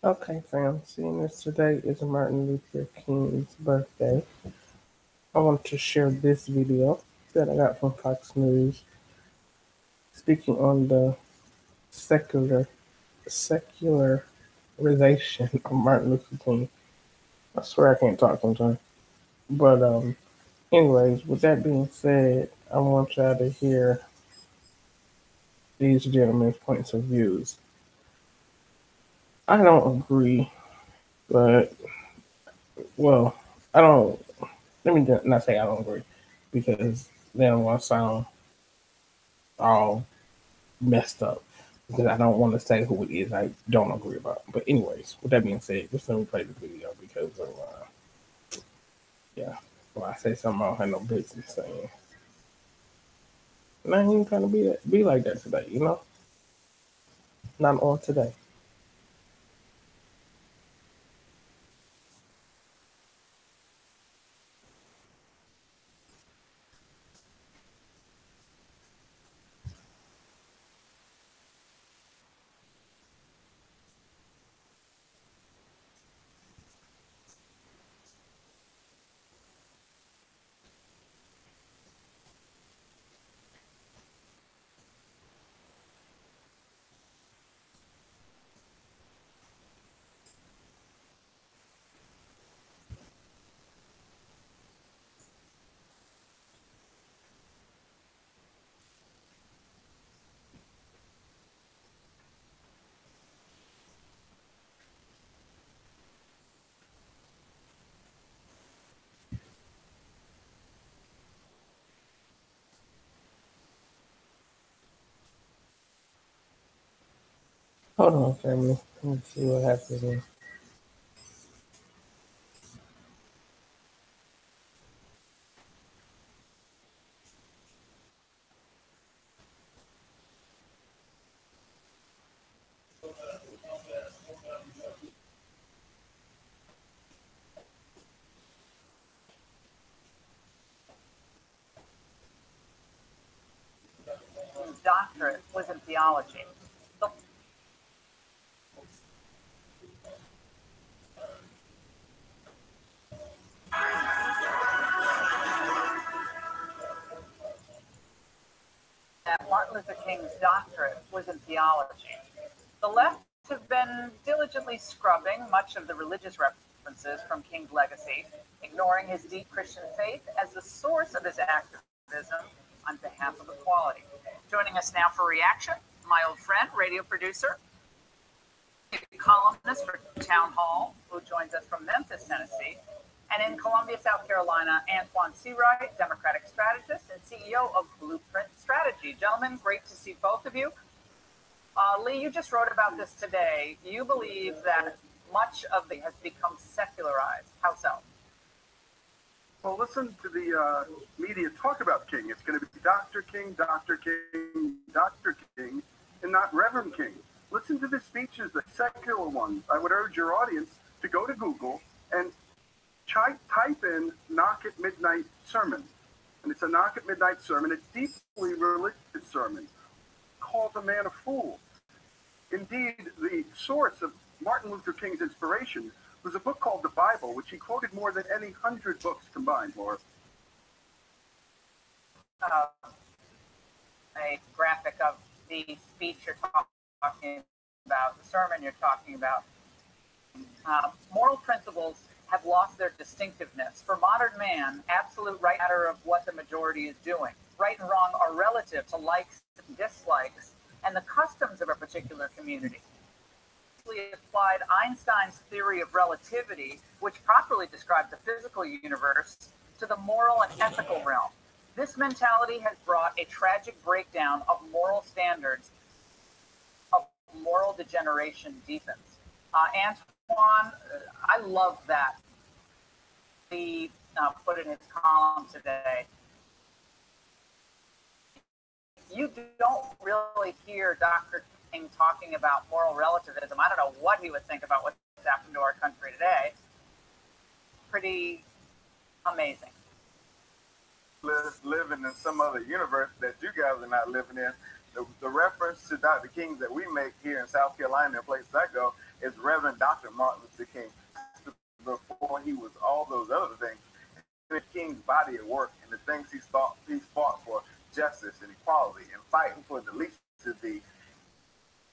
Okay, fam. Seeing as today is Martin Luther King's birthday, I want to share this video that I got from Fox News speaking on the secularization of Martin Luther King. I swear I can't talk sometimes. But anyways, with that being said, I want y'all to hear these gentlemen's points of views. I don't agree, but well, I don't. Let me not say I don't agree because then I'm gonna sound all messed up because I don't want to say who it is I don't agree about. But anyways, with that being said, just let me play the video because of yeah, well I say something I don't have no business saying. And I ain't trying to be like that today, you know. Not on today. Hold on, family. Let me see what happens here. Doctorate was in theology. The that Martin Luther King's doctorate was in theology. The left have been diligently scrubbing much of the religious references from King's legacy, ignoring his deep Christian faith as the source of his activism on behalf of equality. Joining us now for reaction, my old friend, radio producer, columnist for Town Hall, who joins us from Memphis, Tennessee, and in Columbia, South Carolina, Antoine Seawright, Democratic strategist and CEO of Blueprint Strategy. Gentlemen, great to see both of you. Lee, you just wrote about this today. You believe that much of it has become secularized. How so? Well, listen to the media talk about King. It's going to be Dr. King, Dr. King, Dr. King, and not Reverend King. Listen to the speeches, the secular ones. I would urge your audience to go to Google and type in "knock at midnight" sermon. And it's a knock at midnight sermon. It's deeply religious sermon. Calls a man a fool. Indeed, the source of Martin Luther King's inspiration was a book called the Bible, which he quoted more than any 100 books combined, Laura. A graphic of the speech you're talking about, the sermon you're talking about. Moral principles have lost their distinctiveness. For modern man, absolute right matter of what the majority is doing. Right and wrong are relative to likes and dislikes and the customs of a particular community. Applied Einstein's theory of relativity, which properly described the physical universe, to the moral and ethical realm. This mentality has brought a tragic breakdown of moral standards, of moral degeneration deepens. Antoine, I love that he put in his column today. You don't really hear Dr. King talking about moral relativism. I don't know what he would think about what's happened to our country today. Pretty amazing. Living in some other universe that you guys are not living in. The reference to Dr. King that we make here in South Carolina and places I go is Reverend Dr. Martin Luther King. Before he was all those other things, the King's body of work and the things he fought for justice and equality and fighting for the least to be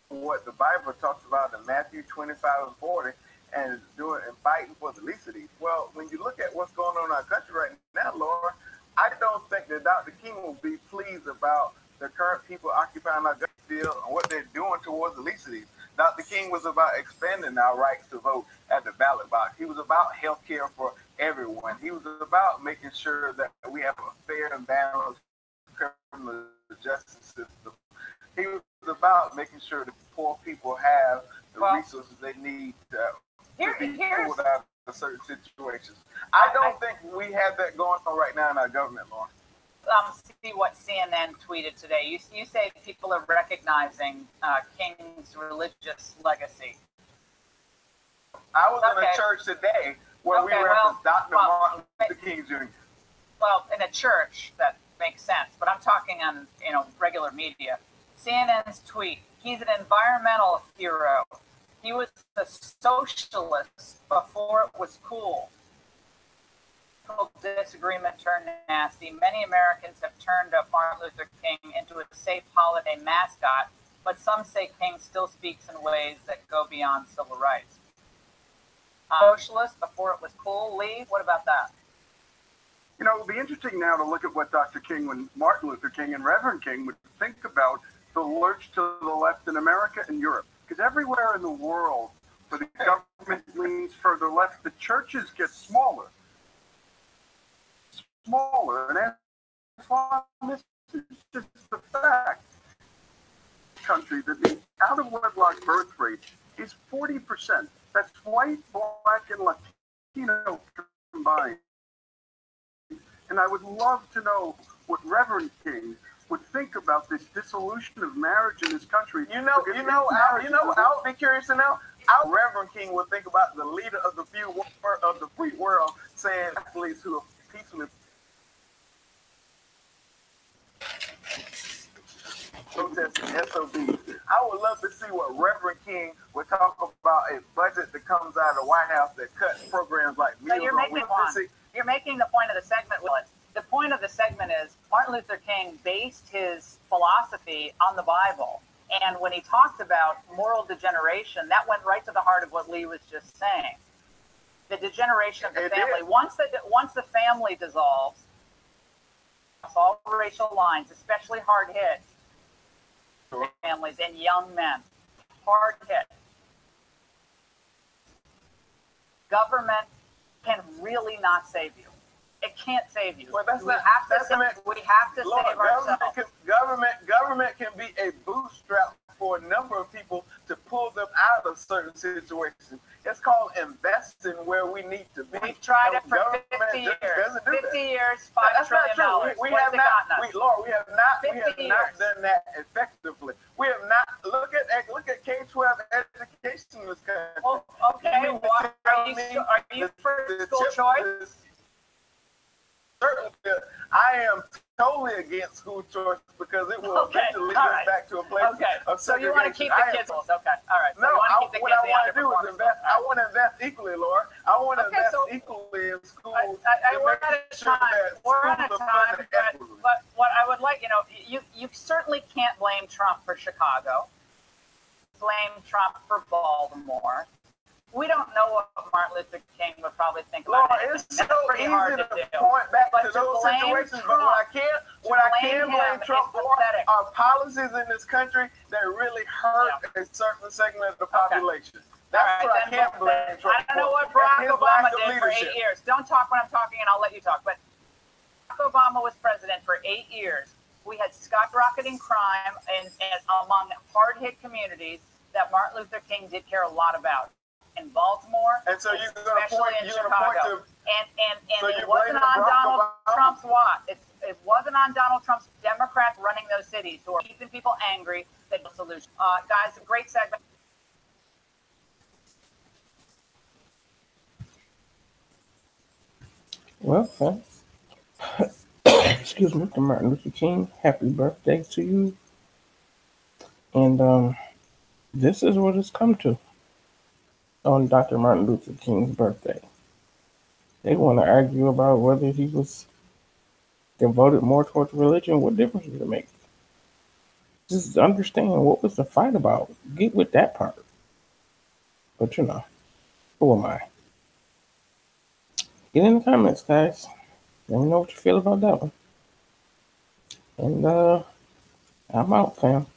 what the Bible talks about in Matthew 25 and 40 and doing and fighting for the least of these. Well, when you look at what's going on in our country right now, Laura, I don't think that Dr. King will be pleased about the current people occupying our gut field and what they're doing towards the least of these. Dr. King was about expanding our rights to vote at the ballot box. He was about health care for everyone. He was about making sure that we have a fair and balanced criminal justice system. He was about making sure that poor people have the resources they need to be pulled out of certain situations. I don't think we have that going on right now in our government, Lauren. See what CNN tweeted today. You say people are recognizing King's religious legacy. I was in a church today where we referenced Dr. Martin Luther King Jr. Well, in a church, that makes sense. But I'm talking on regular media. CNN's tweet: he's an environmental hero. He was a socialist before it was cool. Disagreement turned nasty. Many Americans have turned up Martin Luther King into a safe holiday mascot, but some say King still speaks in ways that go beyond civil rights. Socialist before it was cool. Lee, what about that? It would be interesting now to look at what Dr. King, when Martin Luther King and Reverend King would think about the lurch to the left in America and Europe. Because everywhere in the world where the government leans further left, the churches get smaller. And that's why this is just the fact. Country that the out of wedlock birth rate is 40%. That's white, black, and Latino combined. And I would love to know what Reverend King would think about this dissolution of marriage in this country. I would be curious to know how Reverend King would think about the leader of the free world saying athletes who are peacefully protesting SOBs. I would love to see what Reverend King would talk about a budget that comes out of the White House that cuts programs like Meals on Wheels. You're making the point of the segment, Willis. The point of the segment is Martin Luther King based his philosophy on the Bible. And when he talked about moral degeneration, that went right to the heart of what Lee was just saying. The degeneration of the family. Once the family dissolves, all racial lines, especially hard hit families and young men, hard hit. Government can really not save you. It can't save you. Well, we have to save ourselves. Government can be a bootstrap for a number of people to pull them out of certain situations. It's called investing where we need to be. We've tried it for 50 years. 50 years, $5 trillion. We have not done that effectively. We have not. Look at K-12 education in this country. Well, okay. Are you for school choice? Certainly, I am totally against school choice because it will eventually lead us back to a place of segregation. So you want to keep the kids? Okay, all right. So no, what I want to do is invest. I want to invest equally, Laura. I want to invest equally in schools. We're out of time. But what I would like, you certainly can't blame Trump for Chicago. Blame Trump for Baltimore. We don't know what Martin Luther King would probably think about it. It's so easy to point back to those situations, but what I can blame Trump for are policies in this country that really hurt a certain segment of the population. That's what I can't blame Trump for. I don't know what Barack Obama did for 8 years. Don't talk when I'm talking, and I'll let you talk. But Barack Obama was president for 8 years. We had skyrocketing crime among hard-hit communities that Martin Luther King did care a lot about. In Baltimore, and so you're going to point to, and it wasn't on Donald Trump's watch. It wasn't on Donald Trump's Democrats running those cities who are keeping people angry. That the solution, guys, a great segment. Well, excuse me, Martin Luther King. Happy birthday to you. And this is what it's come to. on Dr. Martin Luther King's birthday. They want to argue about whether he was devoted more towards religion. What difference does it make? Just understand what was the fight about. Get with that part. But who am I? Get in the comments, guys. Let me know what you feel about that one. And I'm out, fam.